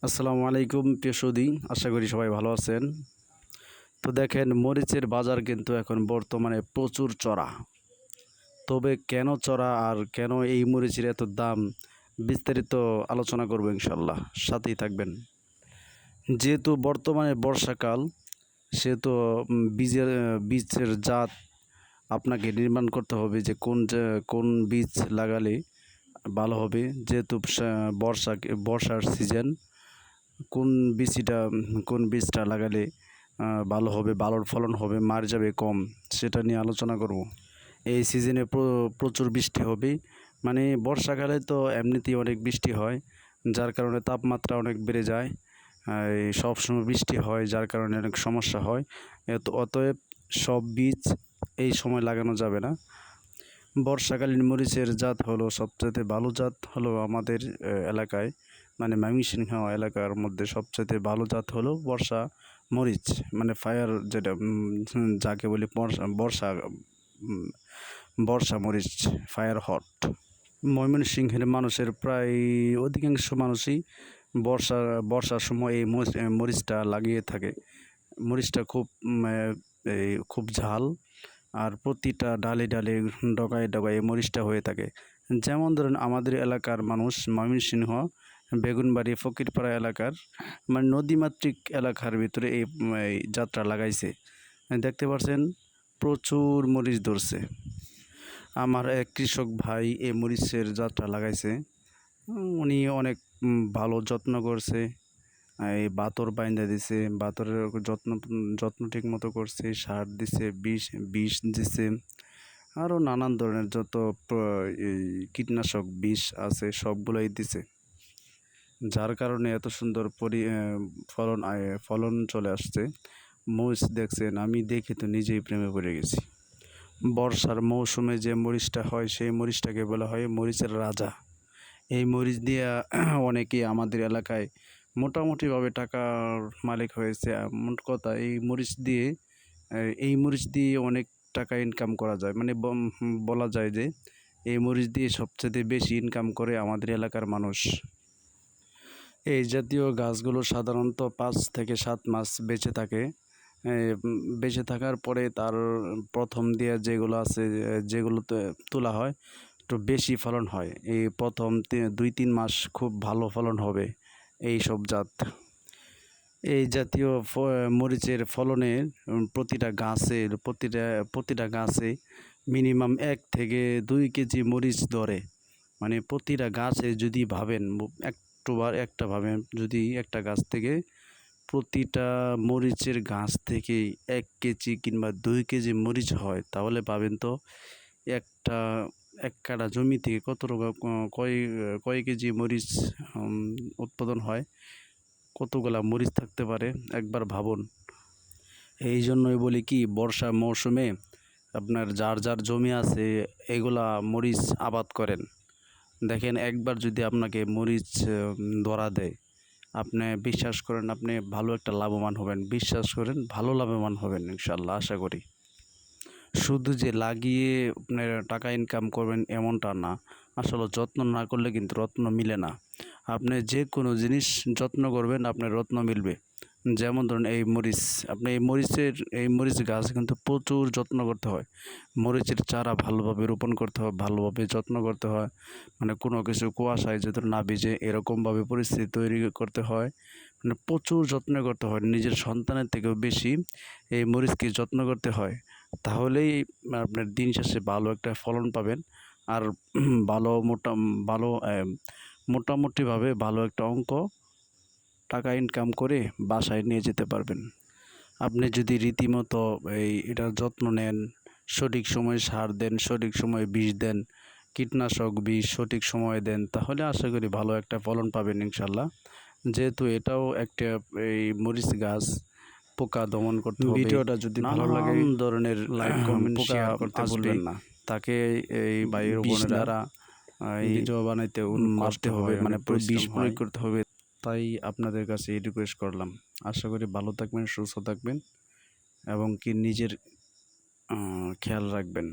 আসসালামু আলাইকুম প্রিয় সুধী, আশা করি সবাই ভালো আছেন। তো দেখেন, মরিচের বাজার কিন্তু এখন বর্তমানে প্রচুর চড়া। তবে কেন চড়া আর কেন এই মরিচের এত দাম, বিস্তারিত আলোচনা করব ইনশাল্লাহ, সাথেই থাকবেন। যেহেতু বর্তমানে বর্ষাকাল, সেহেতু বীজের জাত আপনাকে নির্মাণ করতে হবে যে কোন বীজ লাগালে ভালো হবে। যেহেতু বর্ষার সিজন, কোন কোন বীজটা লাগালে ভালো হবে, ভালো ফলন হবে, মার যাবে কম, সেটা নিয়ে আলোচনা করব। এই সিজনে প্রচুর বৃষ্টি হবে, মানে বর্ষাকালে তো এমনিতেই অনেক বৃষ্টি হয়, যার কারণে তাপমাত্রা অনেক বেড়ে যায়। সবসময় বৃষ্টি হয়, যার কারণে অনেক সমস্যা হয়। অতএব সব বীজ এই সময় লাগানো যাবে না। বর্ষাকালীন মরিচের জাত হলো সবচেয়ে ভালো জাত হলো আমাদের এলাকায়, মানে ময়মনসিংহ এলাকার মধ্যে সবচেয়ে ভালো জাত হলো বর্ষা মরিচ, মানে ফায়ার, যেটা যাকে বলি বর্ষা মরিচ, ফায়ার হট। ময়মনসিংহের মানুষের প্রায় অধিকাংশ মানুষই বর্ষার সময় এই মরিচটা লাগিয়ে থাকে। মরিচটা খুব ঝাল, আর প্রতিটা ডালে ডালে ডগায় ডগায় মরিচটা হয়ে থাকে। যেমন ধরুন, আমাদের এলাকার মানুষ ময়মনসিংহ বেগুনবাড়ি ফকিরপাড়া এলাকার, মানে নদীমাতৃক এলাকার ভিতরে এই যাত্রা লাগাইছে। দেখতে পাচ্ছেন প্রচুর মরিচ ধরছে। আমার এক কৃষক ভাই এই মরিচের যাত্রা লাগাইছে। উনি অনেক ভালো যত্ন করছে। এই বাতর বাইন্দা দিছে, বাতরের যত্ন ঠিক মতো করছে, সার দিছে, বিষ দিছে, আরও নানান ধরনের যত এই কীটনাশক বিষ আছে সবগুলোই দিছে, যার কারণে এত সুন্দর ফলন চলে আসছে। মরিচ দেখছেন, আমি দেখে তো নিজেই প্রেমে পড়ে গেছি। বর্ষার মৌসুমে যে মরিচটা হয়, সেই মরিচটাকে বলা হয় মরিচের রাজা। এই মরিচ দিয়ে অনেকেই আমাদের এলাকায় মোটামুটিভাবে টাকার মালিক হয়েছে। মোট কথা, এই মরিচ দিয়ে অনেক টাকা ইনকাম করা যায়, মানে বলা যায় যে এই মরিচ দিয়ে সবচেয়ে বেশি ইনকাম করে আমাদের এলাকার মানুষ। এই জাতীয় গাছগুলো সাধারণত 5 থেকে 7 মাস বেঁচে থাকে। বেঁচে থাকার পরে তার প্রথম দিয়ে যেগুলোতে তোলা হয়, একটু বেশি ফলন হয়। এই প্রথম 2-3 মাস খুব ভালো ফলন হবে এই সব জাত। এই জাতীয় মরিচের ফলনের প্রতিটা গাছে মিনিমাম 1 থেকে 2 কেজি মরিচ ধরে। মানে প্রতিটা গাছে যদি ভাবেন, একটা ভাবেন, যদি একটা গাছ থেকে প্রতিটা মরিচের গাছ থেকে 1 কেজি কিংবা 2 কেজি মরিচ হয়, তাহলে পাবেন তো একটা এক কাঠা জমি থেকে কয় কেজি মরিচ উৎপাদন হয়, কতগুলা মরিচ থাকতে পারে একবার ভাবুন। এই জন্যই বলি কি, বর্ষা মৌসুমে আপনার যার যার জমি আছে এগুলা মরিচ আবাদ করেন। দেখেন, একবার যদি আপনাকে মরিচ ধরা দেয়, আপনি বিশ্বাস করেন আপনি ভালো একটা লাভবান হবেন, বিশ্বাস করেন ভালো লাভবান হবেন ইনশাল্লাহ, আশা করি। শুধু যে লাগিয়ে আপনার টাকা ইনকাম করবেন এমনটা না, আসলে যত্ন না করলে কিন্তু রত্ন মিলে না। আপনি যে কোনো জিনিস যত্ন করবেন, আপনার রত্ন মিলবে। যেমন ধরুন এই মরিচ, আপনি এই মরিচ গাছ কিন্তু প্রচুর যত্ন করতে হয়। মরিচের চারা ভালোভাবে রোপণ করতে হয়, ভালোভাবে যত্ন করতে হয়, মানে কোনো কিছু কুয়াশায় যাতে না ভিজে এরকমভাবে পরিস্থিতি তৈরি করতে হয়। মানে প্রচুর যত্ন করতে হয়, নিজের সন্তানের থেকেও বেশি এই মরিচকে যত্ন করতে হয়। তাহলেই আপনার দিন শেষে ভালো একটা ফলন পাবেন, আর ভালো মোটামুটিভাবে ভালো একটা টাকা ইনকাম করে বাসায় নিয়ে যেতে পারবেন। আপনি যদি রীতিমতো এটার যত্ন নেন, সঠিক সময়ে সার দেন, সঠিক সময়ে বিষ দেন, কীটনাশক বিষ সঠিক সময়ে দেন, তাহলে আশা করি ভালো একটা ফলন পাবেন ইনশাল্লাহ। যেহেতু এটাও একটা মরিচ গাছ, পোকা দমন করতে হবে। ভিডিওটা যদি ভালো লাগে, ধরনের লাইক কমেন্ট শেয়ার করতে ভুলবেন না। তাকে এই বিষ দ্বারা ভিডিও বানাইতে করতে হবে, মানে বিষ প্রয়োগ করতে হবে। তাই আপনাদের কাছে এই রিকোয়েস্ট করলাম। আশা করি ভালো থাকবেন, সুস্থ থাকবেন এবং কি নিজের খেয়াল রাখবেন।